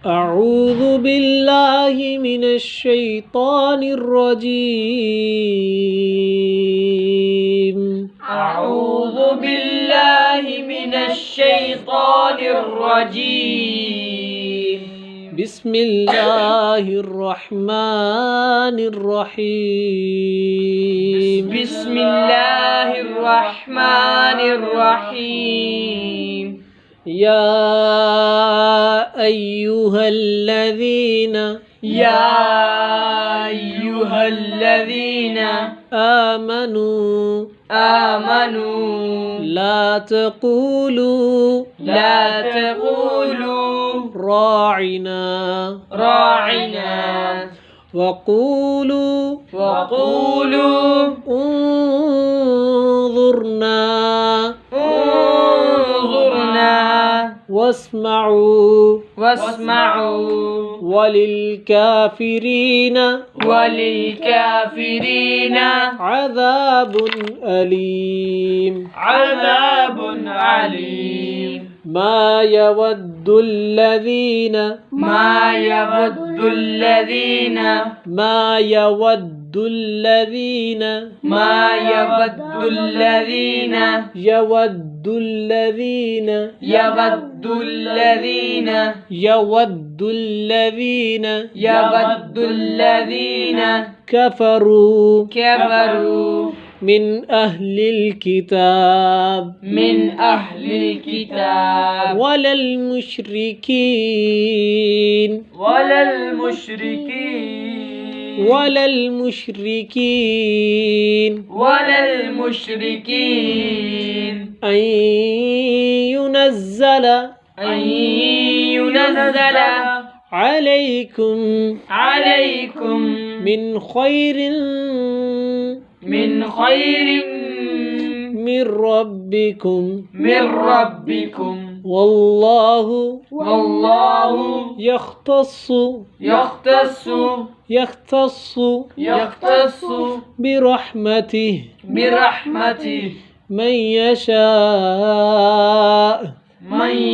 أعوذ بالله من الشيطان الرجيم. أعوذ بالله من الشيطان الرجيم. بسم الله الرحمن الرحيم. بسم الله الرحمن الرحيم. يا أيها الذين آمنوا لا تقولوا راعنا وقولوا انظرنا واسمعوا وللكافرين عذاب أليم. ما يود الذين كفروا من أهل الكتاب ولا المشركين أن ينزل عليكم من خير من ربكم والله يختص برحمته من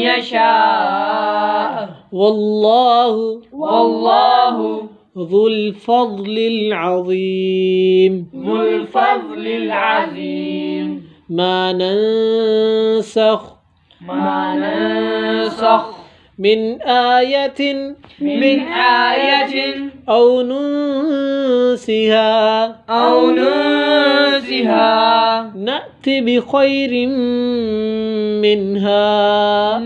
يشاء والله ذو الفضل العظيم. ما ننسخ من آية أو ننسها نأت بخير منها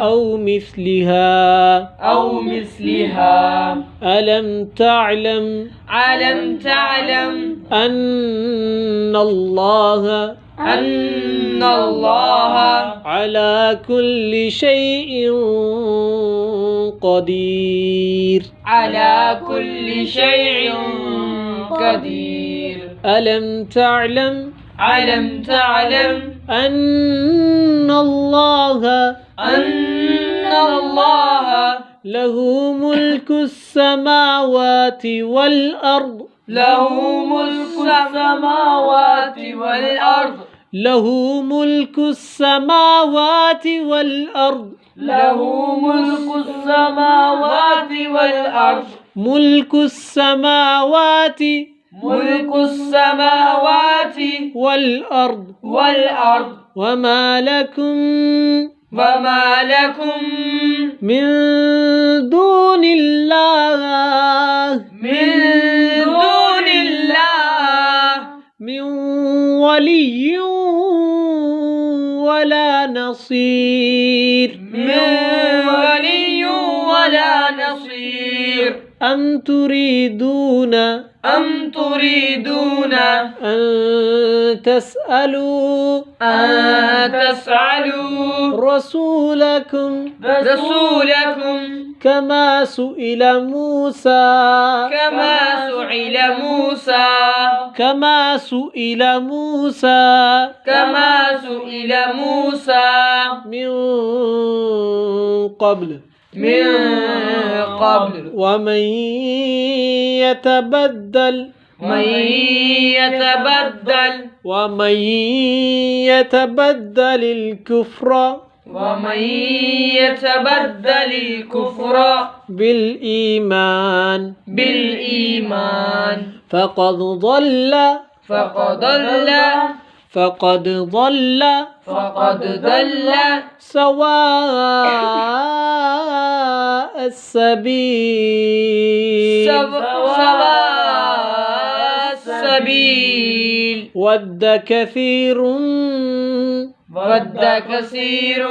أو مثلها. ألم تعلم أن الله على كل شيء قدير. ألم تعلم أن الله له ملك السماوات والأرض ملك السماوات والأرض وما لكم من دون الله من ولي ولا نصير. أم تريدون أن تسألوا رسولكم كما سئل موسى من قبل ومن يتبدل الكفر ومن يتبدل الكفر بالإيمان فقد ضل سواء السبيل ود كثير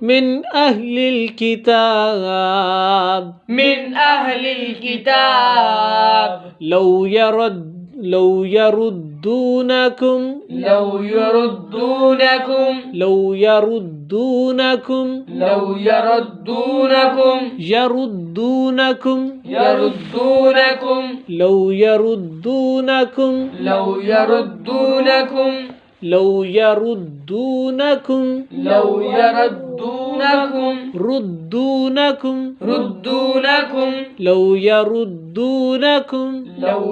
من أهل الكتاب لو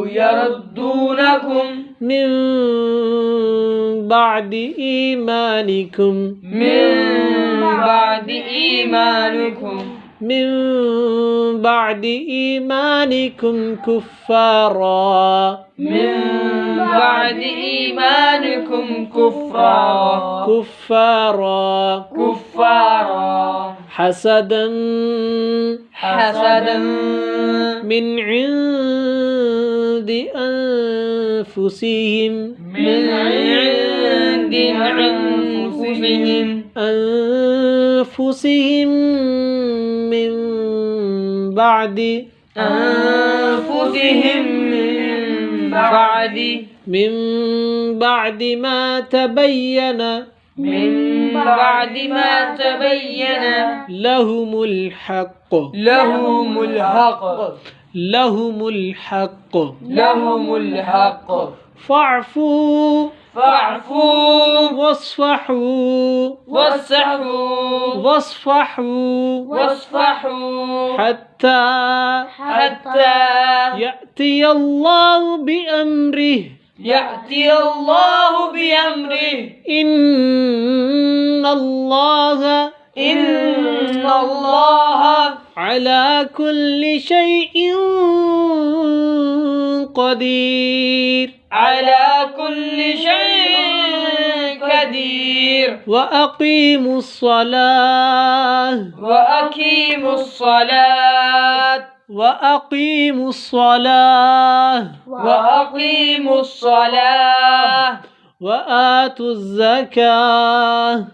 يردونكم من بعد إيمانكم كفارا حسدا من عند أنفسهم من بعد ما تبين لهم الحق فاعفوا واصفحوا حتى يأتي الله بأمره إن الله على كل شيء قدير وأقيموا الصلاة وآتوا الزكاة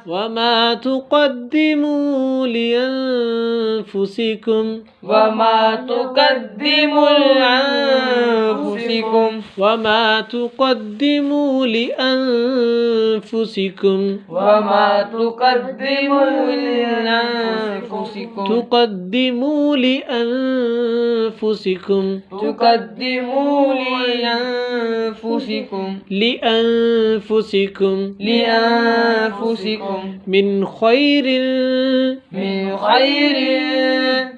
وما تقدموا لأنفسكم لأنفسكم من خير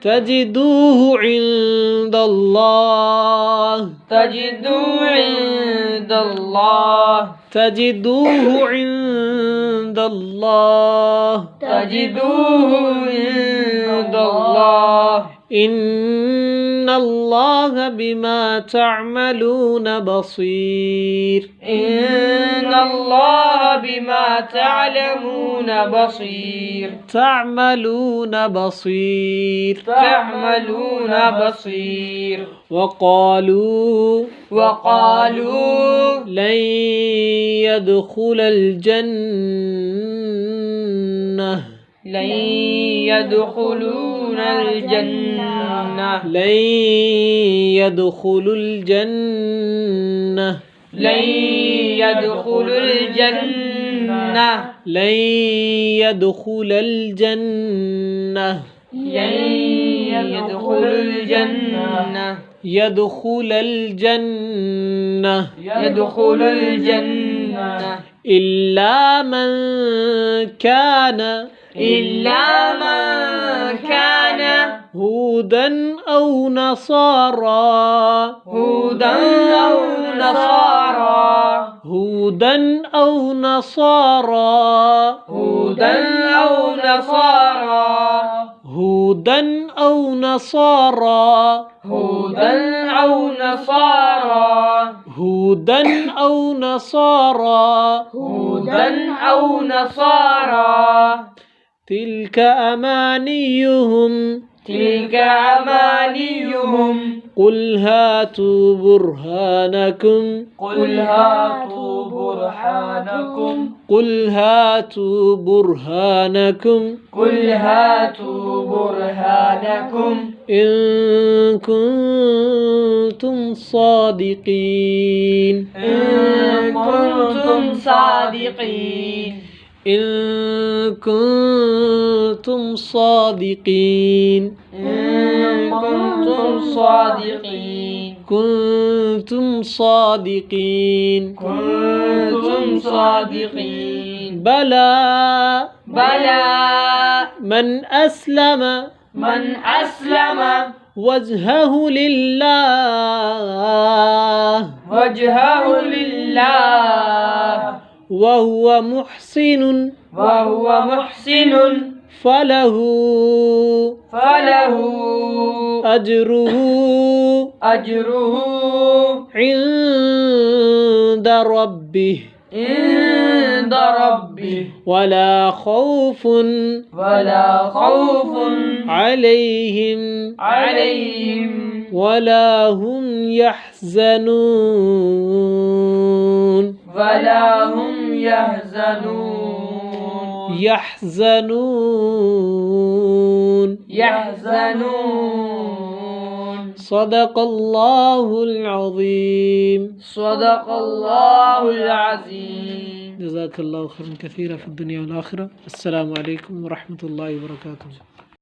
تجدوه عند الله إن الله بما تعملون بصير وقالوا لن يدخل الجنة إلا من كان هودا أو نصارى هودا أو نصارى هودا أو نصارى هودا أو نصارى هودا أو نصارى هودا أو نصارى هودا أو نصارى تلك أمانيهم تلك أمانيهم قل هاتوا برهانكم قل هاتوا برهانكم قل هاتوا برهانكم قل هاتوا برهانكم إن كنتم صادقين إن كنتم صادقين إن كنتم صادقين إن كنتم صادقين كنتم صادقين كنتم صادقين بلى بلى من أسلم من أسلم وجهه لله وجهه لله وهو محسن وهو محسن فله أجره عند ربه ولا خوف عليهم ولا هم يحزنون صدق الله العظيم صدق الله العظيم. جزاك الله خيرا كثيرا في الدنيا والآخرة. السلام عليكم ورحمة الله وبركاته.